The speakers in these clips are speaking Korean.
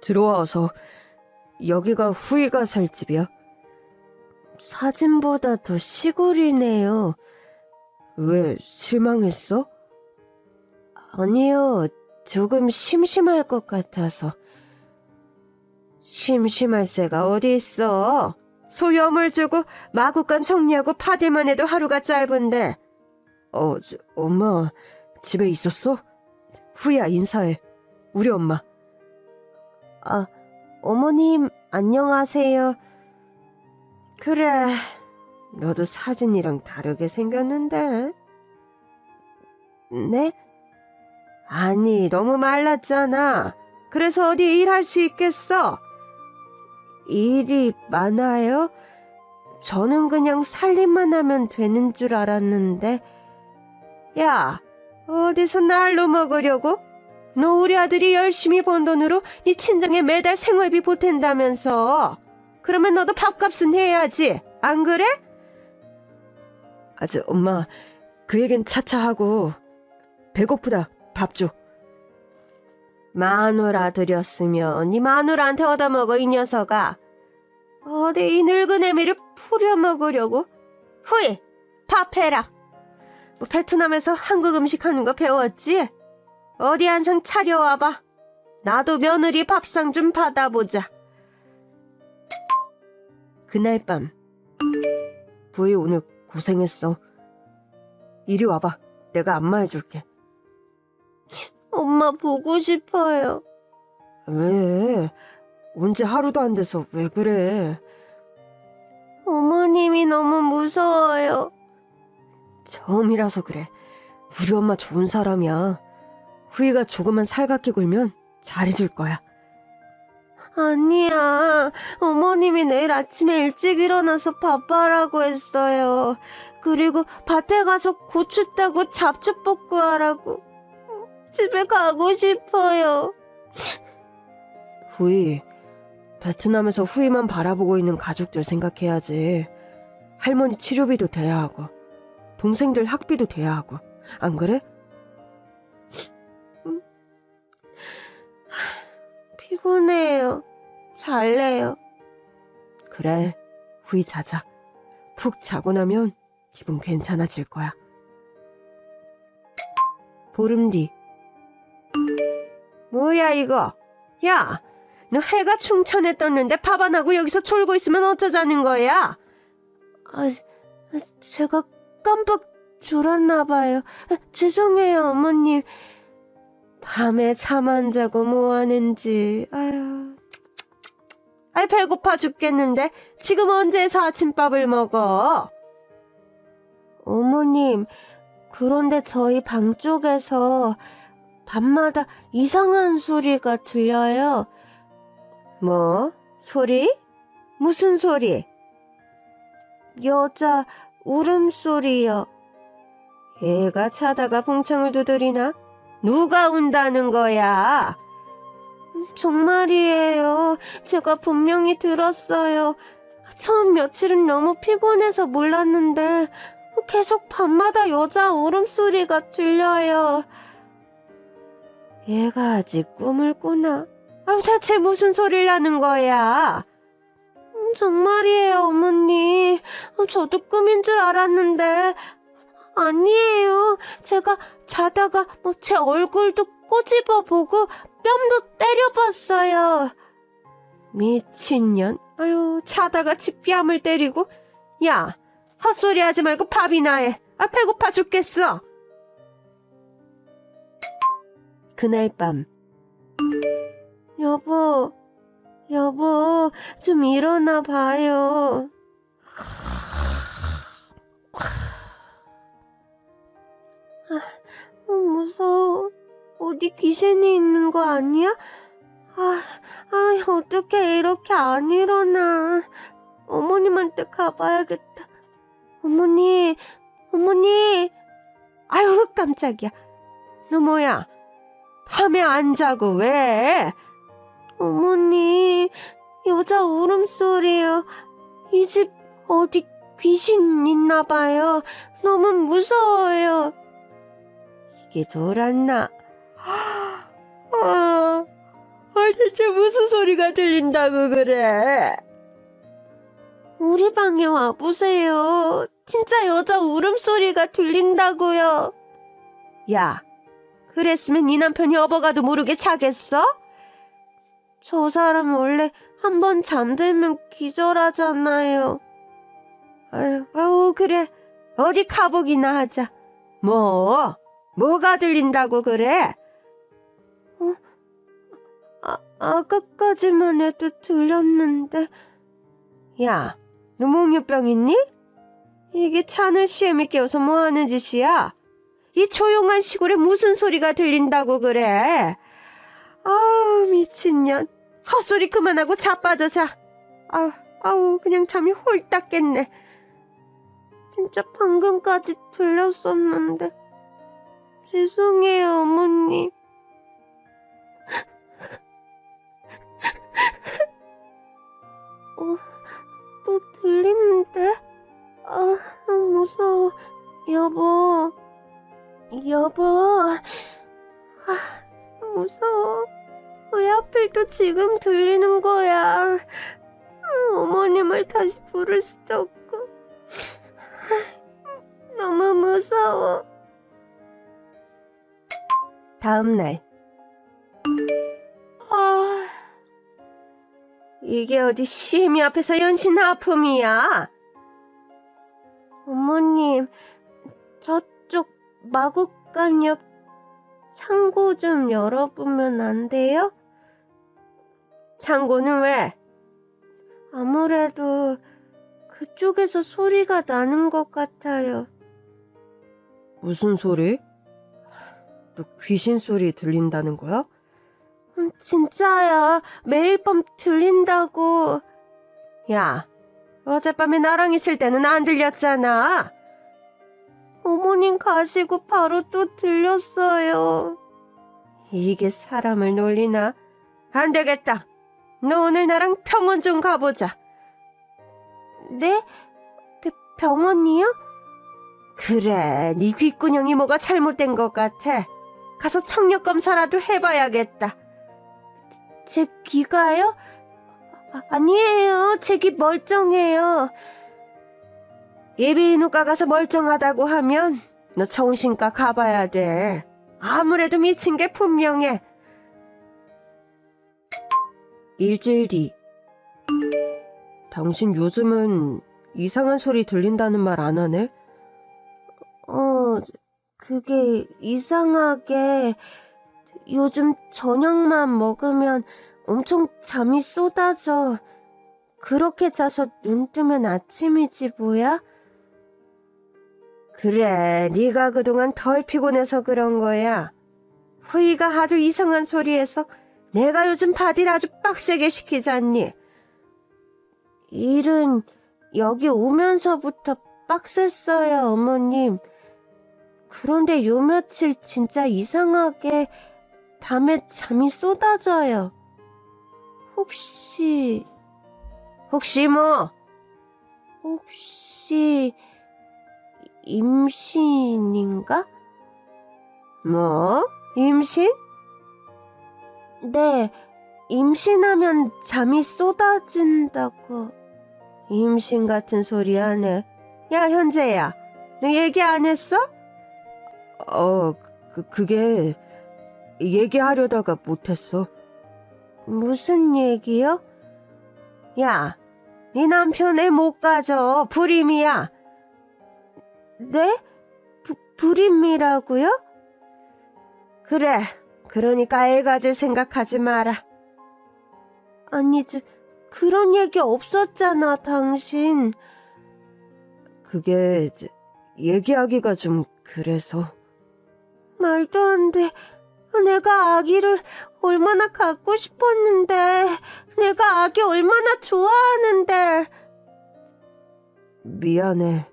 들어와서. 여기가 후이가 살 집이야? 사진보다 더 시골이네요. 왜, 실망했어? 아니요, 조금 심심할 것 같아서. 심심할 새가 어디 있어? 소염을 주고 마구간 정리하고 파들만 해도 하루가 짧은데. 엄마 집에 있었어? 후야, 인사해. 우리 엄마. 어머님 안녕하세요. 그래, 너도 사진이랑 다르게 생겼는데. 네? 아니, 너무 말랐잖아. 그래서 어디 일할 수 있겠어? 일이 많아요? 저는 그냥 살림만 하면 되는 줄 알았는데. 야, 어디서 날로 먹으려고? 너 우리 아들이 열심히 번 돈으로 네 친정에 매달 생활비 보탠다면서. 그러면 너도 밥값은 해야지. 안 그래? 엄마, 그 얘긴 차차 하고. 배고프다. 밥 줘. 마누라 들였으면 네 마누라한테 얻어먹어, 이 녀석아. 어디 이 늙은 애미를 부려먹으려고. 후이, 밥 해라. 뭐 베트남에서 한국 음식 하는 거 배웠지? 어디 한 상 차려와봐. 나도 며느리 밥상 좀 받아보자. 그날 밤. 부이 오늘 고생했어. 이리 와봐. 내가 안마해줄게. 엄마 보고 싶어요. 왜? 언제 하루도 안 돼서 왜 그래? 어머님이 너무 무서워요. 처음이라서 그래. 우리 엄마 좋은 사람이야. 후이가 조금만 살갑게 굴면 잘해줄 거야. 아니야. 어머님이 내일 아침에 일찍 일어나서 밥하라고 했어요. 그리고 밭에 가서 고추 따고 잡초 뽑고 하라고. 집에 가고 싶어요. 후이, 베트남에서 후이만 바라보고 있는 가족들 생각해야지. 할머니 치료비도 돼야 하고 동생들 학비도 돼야 하고. 안 그래? 피곤해요. 잘래요. 그래, 후이 자자. 푹 자고 나면 기분 괜찮아질 거야. 보름 뒤. 뭐야 이거? 야, 너 해가 충천에 떴는데 밥 안 하고 여기서 졸고 있으면 어쩌자는 거야? 제가 깜빡 졸았나 봐요. 죄송해요, 어머님. 밤에 잠 안 자고 뭐 하는지. 아유, 배고파 죽겠는데 지금 언제서 아침밥을 먹어? 어머님, 그런데 저희 방 쪽에서 밤마다 이상한 소리가 들려요. 뭐? 소리? 무슨 소리? 여자 울음소리요. 얘가 자다가 봉창을 두드리나? 누가 운다는 거야? 정말이에요. 제가 분명히 들었어요. 처음 며칠은 너무 피곤해서 몰랐는데 계속 밤마다 여자 울음소리가 들려요. 얘가 아직 꿈을 꾸나? 대체 무슨 소리를 하는 거야? 정말이에요, 어머니. 저도 꿈인 줄 알았는데 아니에요. 제가 자다가 제 얼굴도 꼬집어 보고 뺨도 때려봤어요. 미친년. 자다가 지 뺨을 때리고. 야, 헛소리 하지 말고 밥이나 해. 배고파 죽겠어. 그날 밤. 여보, 좀 일어나 봐요. 무서워. 어디 귀신이 있는 거 아니야? 어떻게 이렇게 안 일어나. 어머님한테 가봐야겠다. 어머니. 아유, 깜짝이야. 너 뭐야? 밤에 안 자고 왜? 어머니, 여자 울음소리요. 이 집 어디 귀신 있나 봐요. 너무 무서워요. 이게 돌았나? 대체 무슨 소리가 들린다고 그래? 우리 방에 와보세요. 진짜 여자 울음소리가 들린다고요. 야, 그랬으면 네 남편이 업어가도 모르게 자겠어? 저 사람 원래 한 번 잠들면 기절하잖아요. 아유, 그래. 어디 가보기나 하자. 뭐가 들린다고 그래? 아까까지만 해도 들렸는데. 야, 너 몽유병 있니? 이게 차는 시애미 깨워서 뭐하는 짓이야? 이 조용한 시골에 무슨 소리가 들린다고 그래? 아우, 미친년. 헛소리 그만하고 자빠져 자. 아우, 그냥 잠이 홀딱 깼네. 진짜 방금까지 들렸었는데. 죄송해요, 어머님. 또 들리는데? 무서워. 여보. 무서워. 왜 하필 또 지금 들리는 거야? 어머님을 다시 부를 수도 없고. 너무 무서워. 다음 날. 이게 어디 시애미 앞에서 연신 아픔이야? 어머님, 저쪽 마구간 옆 창고 좀 열어보면 안 돼요? 창고는 왜? 아무래도 그쪽에서 소리가 나는 것 같아요. 무슨 소리? 너 귀신 소리 들린다는 거야? 진짜야. 매일 밤 들린다고. 야, 어젯밤에 나랑 있을 때는 안 들렸잖아. 어머님 가시고 바로 또 들렸어요. 이게 사람을 놀리나? 안 되겠다. 너 오늘 나랑 병원 좀 가보자. 네? 병원이요? 그래, 네 귓구녕이 뭐가 잘못된 것 같아. 가서 청력 검사라도 해봐야겠다. 제 귀가요? 아니에요. 제 귀 멀쩡해요. 예비인후과 가서 멀쩡하다고 하면 너 정신과 가봐야 돼. 아무래도 미친 게 분명해. 일주일 뒤. 당신 요즘은 이상한 소리 들린다는 말 안 하네? 그게 이상하게 요즘 저녁만 먹으면 엄청 잠이 쏟아져. 그렇게 자서 눈 뜨면 아침이지 뭐야? 그래, 네가 그동안 덜 피곤해서 그런 거야. 후이가 하도 이상한 소리해서 내가 요즘 바디를 아주 빡세게 시키잖니. 일은 여기 오면서부터 빡셌어요, 어머님. 그런데 요 며칠 진짜 이상하게 밤에 잠이 쏟아져요. 혹시 뭐? 혹시 임신인가? 뭐? 임신? 네, 임신하면 잠이 쏟아진다고. 임신 같은 소리 하네. 야, 현재야, 너 얘기 안 했어? 그게 얘기하려다가 못했어. 무슨 얘기요? 야, 네 남편 애 못 가져. 불임이야. 네? 불임이라고요? 그래, 그러니까 애 가질 생각하지 마라. 아니, 그런 얘기 없었잖아, 당신. 그게 얘기하기가 좀 그래서. 말도 안 돼. 내가 아기를 얼마나 갖고 싶었는데. 내가 아기 얼마나 좋아하는데. 미안해.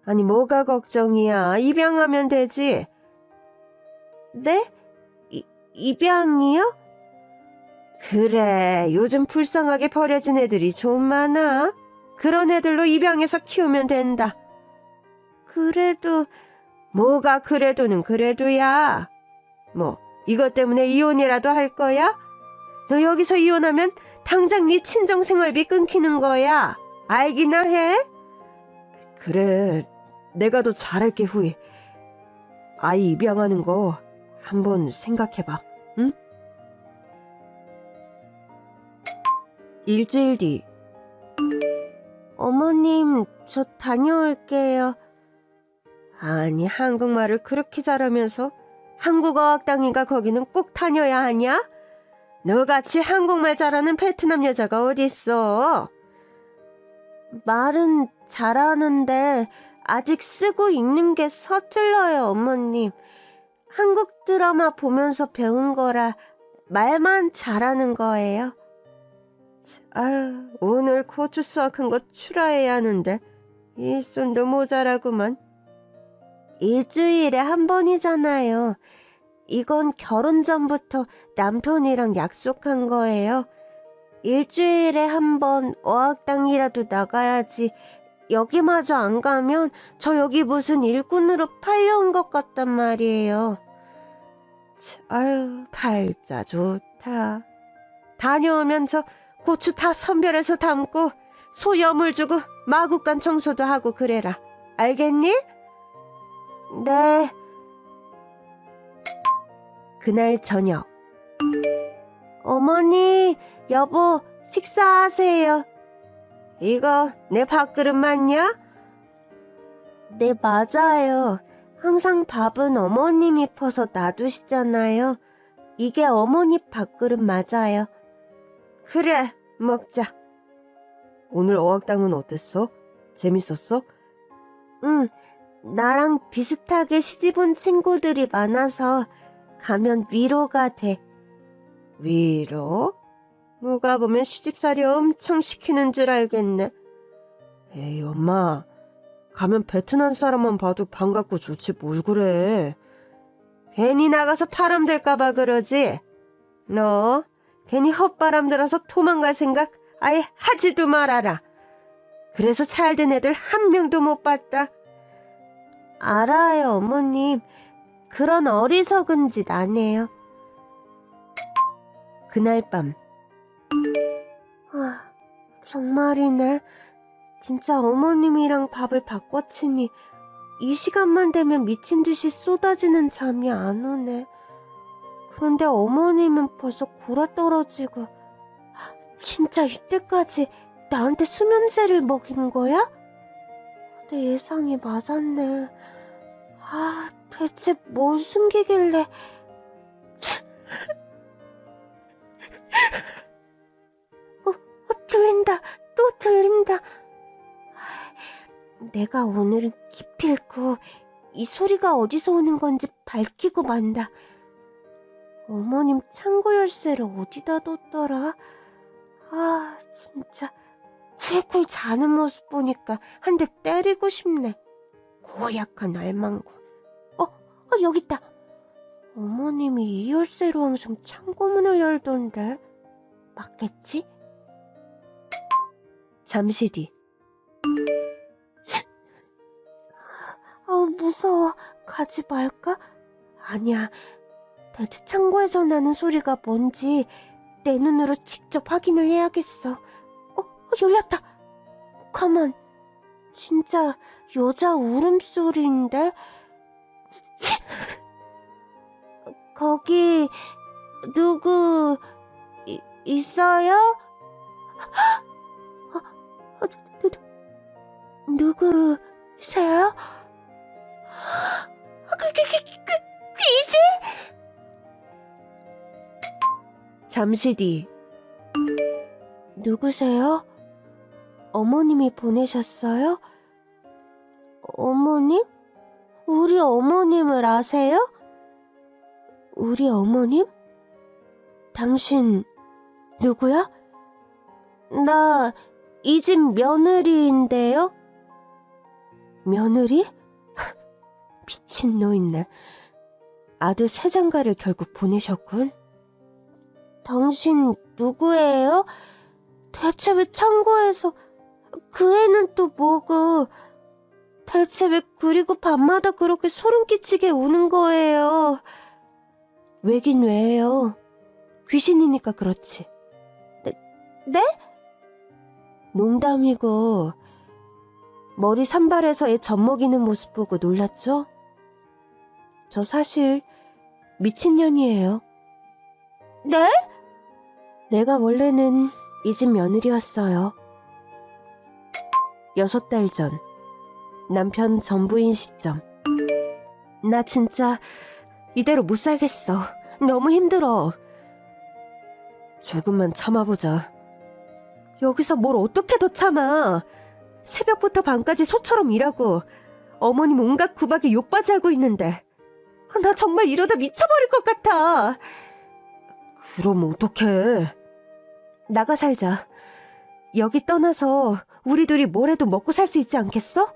아니, 뭐가 걱정이야. 입양하면 되지. 네? 입양이요? 그래, 요즘 불쌍하게 버려진 애들이 좀 많아. 그런 애들로 입양해서 키우면 된다. 그래도. 뭐가 그래도는 그래도야. 뭐 이것 때문에 이혼이라도 할 거야? 너 여기서 이혼하면 당장 네 친정생활비 끊기는 거야. 알기나 해? 그래, 내가 더 잘할게, 후이. 아이 입양하는 거 한번 생각해봐, 응? 일주일 뒤. 어머님, 저 다녀올게요. 아니, 한국말을 그렇게 잘하면서 한국어학당인가 거기는 꼭 다녀야 하냐? 너같이 한국말 잘하는 베트남 여자가 어딨어? 말은 잘하는데 아직 쓰고 읽는 게 서툴러요, 어머님. 한국 드라마 보면서 배운 거라 말만 잘하는 거예요. 아유, 오늘 고추 수확한 거 출하해야 하는데 이 손도 모자라구만. 일주일에 한 번이잖아요. 이건 결혼 전부터 남편이랑 약속한 거예요. 일주일에 한 번 어학당이라도 나가야지. 여기마저 안 가면 저 여기 무슨 일꾼으로 팔려온 것 같단 말이에요. 아유, 팔자 좋다. 다녀오면 저 고추 다 선별해서 담고 소 여물 주고 마구간 청소도 하고 그래라. 알겠니? 네. 그날 저녁. 어머니, 여보, 식사하세요. 이거 내 밥그릇 맞냐? 네, 맞아요. 항상 밥은 어머님이 퍼서 놔두시잖아요. 이게 어머니 밥그릇 맞아요. 그래, 먹자. 오늘 어학당은 어땠어? 재밌었어? 응, 나랑 비슷하게 시집온 친구들이 많아서 가면 위로가 돼. 위로? 누가 보면 시집살이 엄청 시키는 줄 알겠네. 에이, 엄마. 가면 베트남 사람만 봐도 반갑고 좋지 뭘 그래. 괜히 나가서 바람 들까봐 그러지. 너 괜히 헛바람 들어서 도망갈 생각 아예 하지도 말아라. 그래서 잘된 애들 한 명도 못 봤다. 알아요, 어머님. 그런 어리석은 짓 안 해요. 그날 밤. 아, 정말이네. 진짜 어머님이랑 밥을 바꿔치니 이 시간만 되면 미친 듯이 쏟아지는 잠이 안 오네. 그런데 어머님은 벌써 골아떨어지고. 진짜 이때까지 나한테 수면제를 먹인 거야? 내 예상이 맞았네. 아, 대체 뭘 숨기길래. 들린다. 또 들린다. 내가 오늘은 기필코 이 소리가 어디서 오는 건지 밝히고 만다. 어머님 창고 열쇠를 어디다 뒀더라? 아, 진짜 쿨쿨 자는 모습 보니까 한 대 때리고 싶네. 고약한 알망구. 여기 있다. 어머님이 이 열쇠로 항상 창고문을 열던데 맞겠지? 잠시 뒤. 무서워. 가지 말까? 아니야. 대체 창고에서 나는 소리가 뭔지 내 눈으로 직접 확인을 해야겠어. 열렸다. 가만. 진짜 여자 울음소리인데? 거기 누구 있어요? 누구세요? 귀신? 잠시 뒤. 누구세요? 어머님이 보내셨어요? 어머님? 우리 어머님을 아세요? 우리 어머님? 당신 누구야? 나 이 집 며느리인데요? 며느리? 미친 노인네. 아들 세장가를 결국 보내셨군. 당신 누구예요? 대체 왜 창고에서 그 애는 또 뭐고? 대체 왜 그리고 밤마다 그렇게 소름 끼치게 우는 거예요? 왜긴 왜요? 귀신이니까 그렇지. 네? 농담이고 머리 산발해서 애 젖먹이는 모습 보고 놀랐죠? 저 사실 미친년이에요. 네? 내가 원래는 이 집 며느리였어요. 6달 전 남편 전부인 시점. 나 진짜 이대로 못 살겠어. 너무 힘들어. 조금만 참아보자. 여기서 뭘 어떻게 더 참아. 새벽부터 밤까지 소처럼 일하고 어머님 온갖 구박에 욕받이하고 있는데 나 정말 이러다 미쳐버릴 것 같아. 그럼 어떡해. 나가 살자. 여기 떠나서 우리 둘이 뭘 해도 먹고 살 수 있지 않겠어?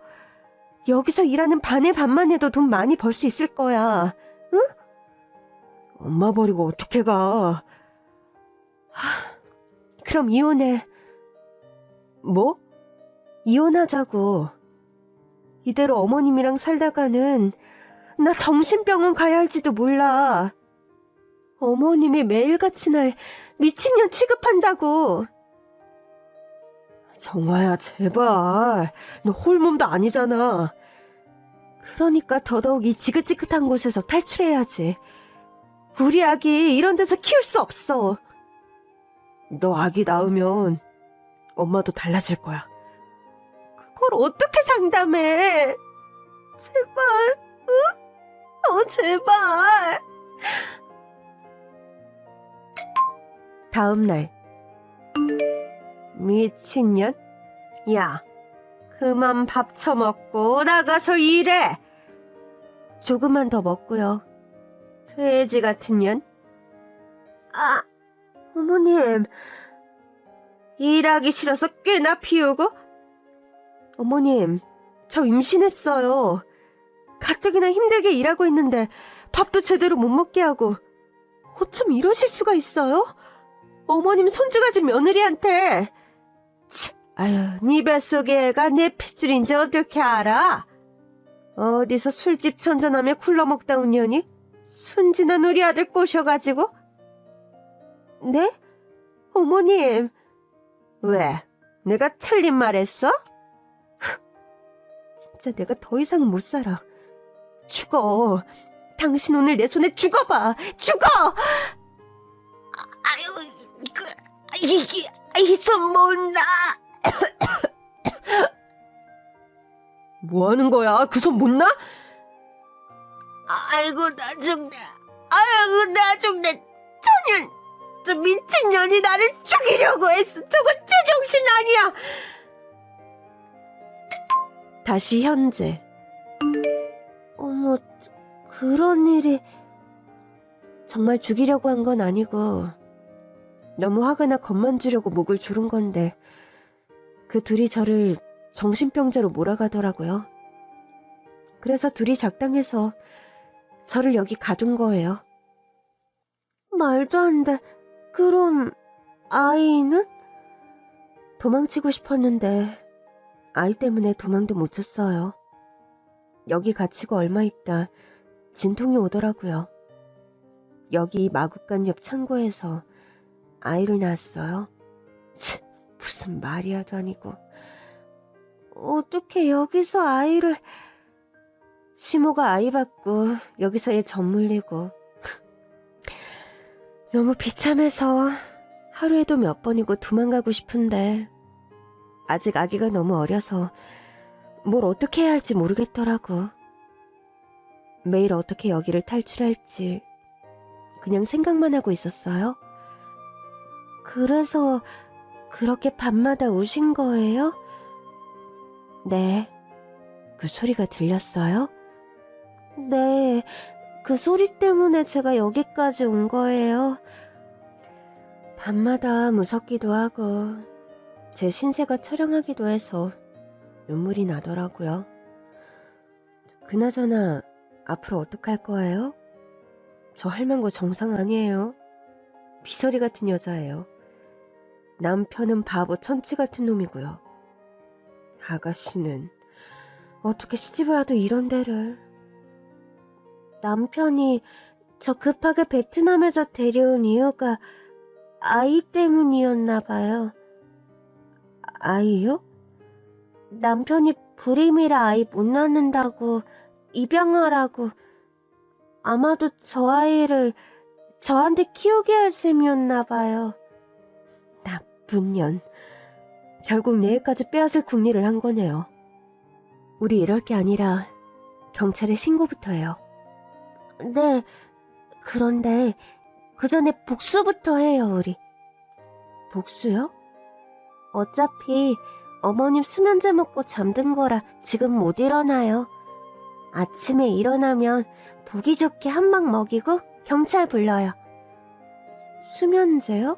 여기서 일하는 반의 반만 해도 돈 많이 벌 수 있을 거야. 응? 엄마 버리고 어떻게 가. 그럼 이혼해. 뭐? 이혼하자고. 이대로 어머님이랑 살다가는 나 정신병원 가야 할지도 몰라. 어머님이 매일같이 날 미친년 취급한다고. 정화야, 제발. 너 홀몸도 아니잖아. 그러니까 더더욱 이 지긋지긋한 곳에서 탈출해야지. 우리 아기 이런 데서 키울 수 없어. 너 아기 낳으면 엄마도 달라질 거야. 그걸 어떻게 장담해? 제발, 응? 제발. 다음 날. 미친년? 야, 그만 밥 처먹고 나가서 일해. 조금만 더 먹고요. 돼지 같은 년? 아, 어머님. 일하기 싫어서 꽤나 피우고? 어머님, 저 임신했어요. 가뜩이나 힘들게 일하고 있는데 밥도 제대로 못 먹게 하고 어쩜 이러실 수가 있어요? 어머님 손주가진 며느리한테. 아유, 네 뱃속에 애가 내 핏줄인지 어떻게 알아? 어디서 술집 천전하며 굴러 먹다 온 년이 순진한 우리 아들 꼬셔가지고. 네? 어머님. 왜? 내가 틀린 말 했어? 진짜 내가 더 이상은 못 살아. 죽어. 당신 오늘 내 손에 죽어봐. 죽어! 아유, 이게 이 손 못 나. 뭐 하는 거야? 그 손 못 나? 아이고, 나 죽네. 아이고, 나 죽네. 천년, 저 미친년이 나를 죽이려고 했어. 저거 제정신 아니야. 다시 현재. 어머, 그런 일이. 정말 죽이려고 한 건 아니고 너무 화가 나 겁만 주려고 목을 조른 건데 그 둘이 저를 정신병자로 몰아가더라고요. 그래서 둘이 작당해서 저를 여기 가둔 거예요. 말도 안 돼. 그럼 아이는? 도망치고 싶었는데 아이 때문에 도망도 못 쳤어요. 여기 갇히고 얼마 있다 진통이 오더라고요. 여기 마구간 옆 창고에서 아이를 낳았어요. 무슨 말이야도 아니고. 어떻게 여기서 아이를. 시모가 아이 받고 여기서 얘 젖물리고. 너무 비참해서 하루에도 몇 번이고 도망가고 싶은데 아직 아기가 너무 어려서 뭘 어떻게 해야 할지 모르겠더라고. 매일 어떻게 여기를 탈출할지 그냥 생각만 하고 있었어요. 그래서 그렇게 밤마다 우신 거예요? 네. 그 소리가 들렸어요? 네. 그 소리 때문에 제가 여기까지 온 거예요. 밤마다 무섭기도 하고 제 신세가 처량하기도 해서 눈물이 나더라고요. 그나저나 앞으로 어떡할 거예요? 저 할망구 정상 아니에요. 비서리 같은 여자예요. 남편은 바보 천치 같은 놈이고요. 아가씨는 어떻게 시집을 와도 이런 데를. 남편이 저 급하게 베트남에서 데려온 이유가 아이 때문이었나 봐요. 아이요? 남편이 불임이라 아이 못 낳는다고 입양하라고. 아마도 저 아이를 저한테 키우게 할 셈이었나 봐요. 나쁜 년. 결국 내일까지 빼앗을 궁리를 한 거네요. 우리 이럴 게 아니라 경찰에 신고부터 해요. 네, 그런데 그 전에 복수부터 해요, 우리. 복수요? 어차피 어머님 수면제 먹고 잠든 거라 지금 못 일어나요. 아침에 일어나면 보기 좋게 한 방 먹이고 경찰 불러요. 수면제요?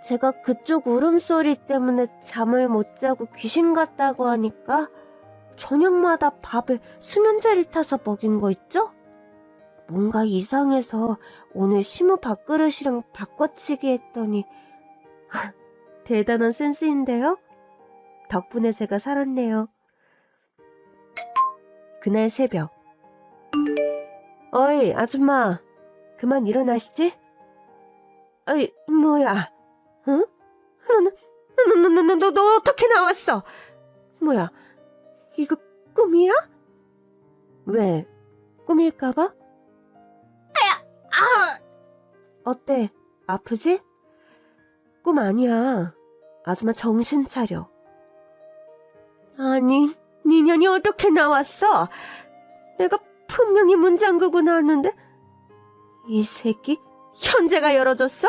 제가 그쪽 울음소리 때문에 잠을 못 자고 귀신 같다고 하니까 저녁마다 밥에 수면제를 타서 먹인 거 있죠? 뭔가 이상해서 오늘 시무 밥그릇이랑 바꿔치기 했더니 대단한 센스인데요? 덕분에 제가 살았네요. 그날 새벽. 어이, 아줌마. 그만 일어나시지? 어이, 뭐야? 응? 너 어떻게 나왔어? 뭐야? 이거 꿈이야? 왜? 꿈일까봐? 어때? 아프지? 꿈 아니야. 아줌마 정신 차려. 아니, 니년이 어떻게 나왔어? 내가 분명히 문 잠그고 나왔는데 이 새끼 현재가 열어줬어?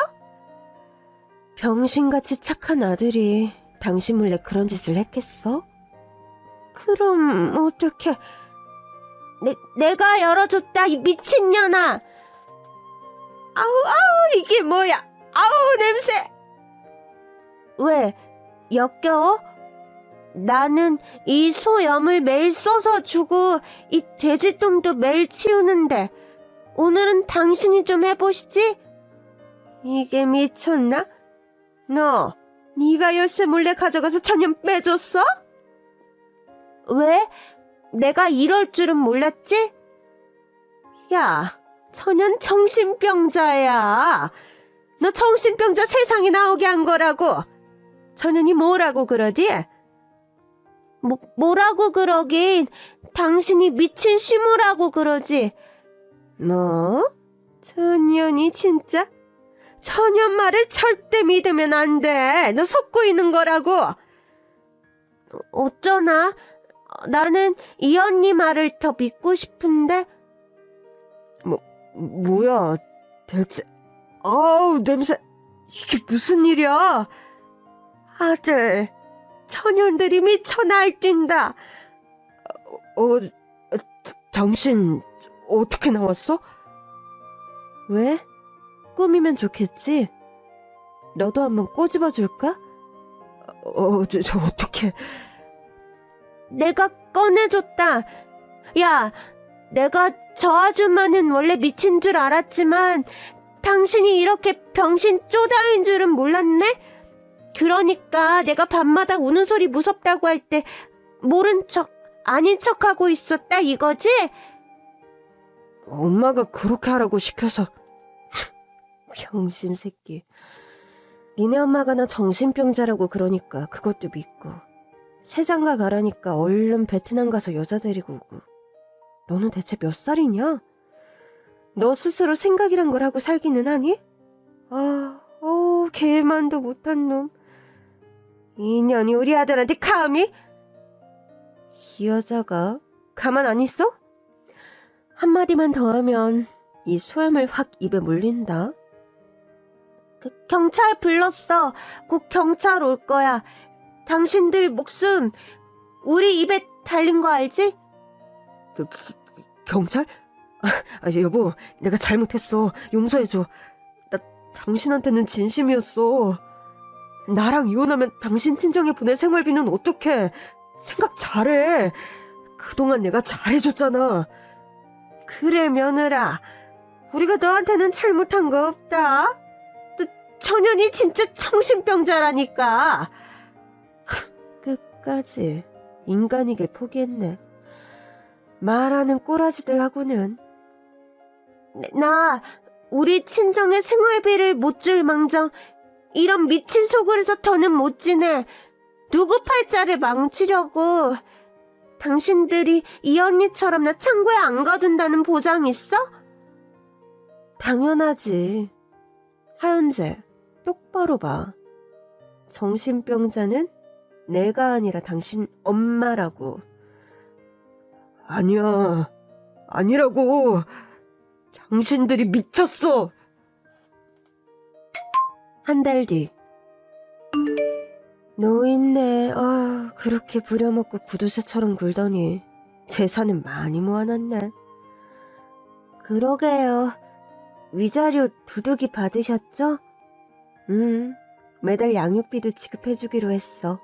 병신같이 착한 아들이 당신 몰래 그런 짓을 했겠어? 그럼 어떻게? 내가 열어줬다, 이 미친년아. 아우 이게 뭐야? 아우 냄새. 왜? 역겨워? 나는 이 소염을 매일 써서 주고 이 돼지똥도 매일 치우는데 오늘은 당신이 좀 해보시지? 이게 미쳤나? 너 네가 열쇠 몰래 가져가서 천연 빼줬어? 왜? 내가 이럴 줄은 몰랐지? 야, 천연 정신병자야. 너 정신병자 세상에 나오게 한 거라고. 천연이 뭐라고 그러지? 뭐라고 그러긴 당신이 미친 시무라고 그러지. 뭐? 천연이 진짜? 천연 말을 절대 믿으면 안 돼. 너 속고 있는 거라고. 어쩌나? 나는 이 언니 말을 더 믿고 싶은데. 뭐야 대체. 아우 냄새. 이게 무슨 일이야? 아들, 천연들이 미쳐 날뛴다. 당신 어떻게 나왔어? 왜? 꿈이면 좋겠지? 너도 한번 꼬집어 줄까? 저 어떡해. 내가 꺼내줬다. 야, 내가 저 아줌마는 원래 미친 줄 알았지만 당신이 이렇게 병신 쪼다인 줄은 몰랐네? 그러니까 내가 밤마다 우는 소리 무섭다고 할 때 모른 척, 아닌 척하고 있었다 이거지? 엄마가 그렇게 하라고 시켜서. 병신 새끼. 니네 엄마가 나 정신병자라고 그러니까 그것도 믿고, 세장가 가라니까 얼른 베트남 가서 여자 데리고 오고. 너는 대체 몇 살이냐? 너 스스로 생각이란 걸 하고 살기는 하니? 개만도 못한 놈. 이 년이 우리 아들한테 감히? 이 여자가 가만 안 있어? 한마디만 더 하면 이 소염을 확 입에 물린다. 경찰 불렀어. 곧 경찰 올 거야. 당신들 목숨 우리 입에 달린 거 알지? 경찰? 여보, 내가 잘못했어. 용서해줘. 나 당신한테는 진심이었어. 나랑 이혼하면 당신 친정에 보낼 생활비는 어떡해. 생각 잘해. 그동안 내가 잘해줬잖아. 그래, 며느라. 우리가 너한테는 잘못한 거 없다. 천연이 진짜 정신병자라니까. 끝까지 인간이길 포기했네. 말하는 꼬라지들하고는. 나 우리 친정의 생활비를 못 줄 망정 이런 미친 소굴에서 더는 못 지내. 누구 팔자를 망치려고. 당신들이 이 언니처럼 나 창고에 안 가둔다는 보장 있어? 당연하지. 하연재, 똑바로 봐. 정신병자는 내가 아니라 당신 엄마라고. 아니야, 아니라고. 당신들이 미쳤어. 한 달 뒤. 노인네, 그렇게 부려먹고 구두쇠처럼 굴더니 재산은 많이 모아놨네. 그러게요. 위자료 두둑이 받으셨죠? 매달 양육비도 지급해주기로 했어.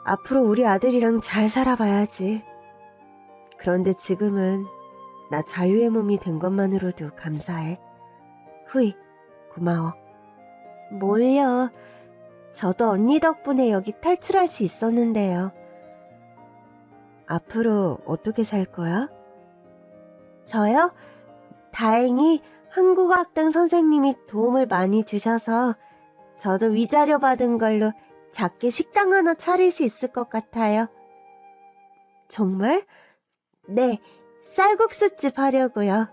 앞으로 우리 아들이랑 잘 살아봐야지. 그런데 지금은 나 자유의 몸이 된 것만으로도 감사해. 후이, 고마워. 뭘요? 저도 언니 덕분에 여기 탈출할 수 있었는데요. 앞으로 어떻게 살 거야? 저요? 다행히 한국어학당 선생님이 도움을 많이 주셔서 저도 위자료 받은 걸로 작게 식당 하나 차릴 수 있을 것 같아요. 정말? 네, 쌀국수집 하려고요.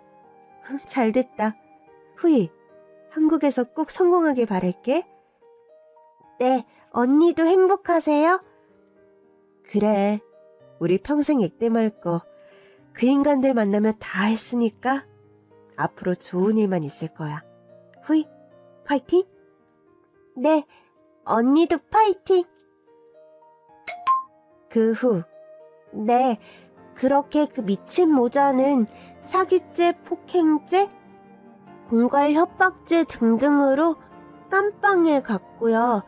잘됐다. 후이, 한국에서 꼭 성공하길 바랄게. 네, 언니도 행복하세요? 그래, 우리 평생 액땜 할 거 그 인간들 만나면 다 했으니까 앞으로 좋은 일만 있을 거야. 후이, 파이팅? 네, 언니도 파이팅! 그 후, 네, 그렇게 그 미친 모자는 사기죄, 폭행죄, 공갈 협박죄 등등으로 깜빵에 갔고요.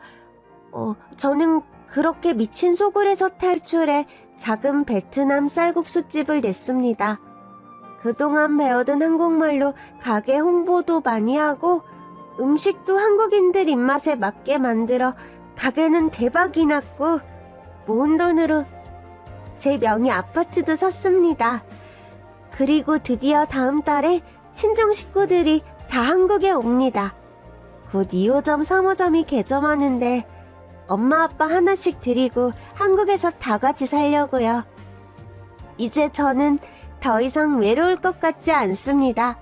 저는 그렇게 미친 소굴에서 탈출해 작은 베트남 쌀국수집을 냈습니다. 그동안 배워둔 한국말로 가게 홍보도 많이 하고 음식도 한국인들 입맛에 맞게 만들어 가게는 대박이 났고 모은 돈으로 제 명의 아파트도 샀습니다. 그리고 드디어 다음 달에 친정 식구들이 다 한국에 옵니다. 곧 2호점, 3호점이 개점하는데 엄마 아빠 하나씩 드리고 한국에서 다 같이 살려고요. 이제 저는 더 이상 외로울 것 같지 않습니다.